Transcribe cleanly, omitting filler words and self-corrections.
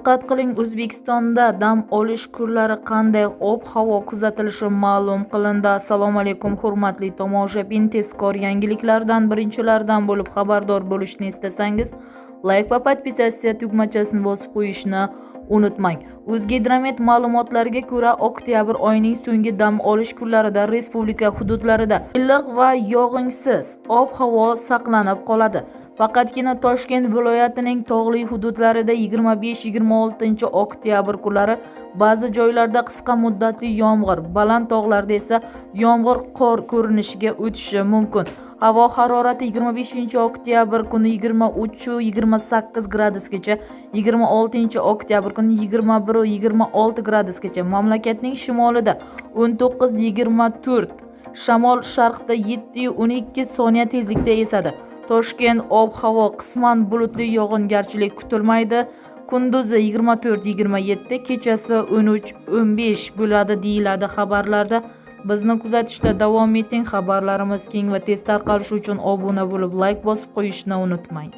Diqqat qiling, O'zbekistonda dam olish kunlari qanday ob-havo kuzatilishi ma'lum qilindi. Assalomu alaykum hurmatli tomoshabin, tezkor yangiliklardan birinchilardan bo'lib xabardor bo'lishni istasangiz, like va podpisatsiya tugmachasini bosib qo'yishni unutmang. O'zgidromet ma'lumotlariga ko'ra, oktyabr oyining so'nggi dam olish kunlarida respublika hududlarida iliq va yog'insiz ob-havo saqlanib qoladi. Faqatgina Toshkent viloyatining tog'li hududlarida 25-26 oktyabr kunlari ba'zi joylarda qisqa muddatli yomg'ir, baland tog'larda esa yomg'ir qor ko'rinishiga o'tishi mumkin. Havo harorati 25 oktyabr kuni 23-28 gradusgacha, 26 oktyabr kuni 21-26 gradusgacha, mamlakatning shimolida 19-24, shamol sharqda 7-12 soniya tezlikda esadi. Toshkent ob-havo qisman bulutli, yog'ingarchilik kutilmaydi. Kunduzi 24-27, kechasi 13-15 bo'ladi deyiladi xabarlarda. Bizni kuzatishda davom eting. Xabarlarimiz keng va tez tarqalishi uchun obuna bo'lib, like bosib qo'yishni unutmang.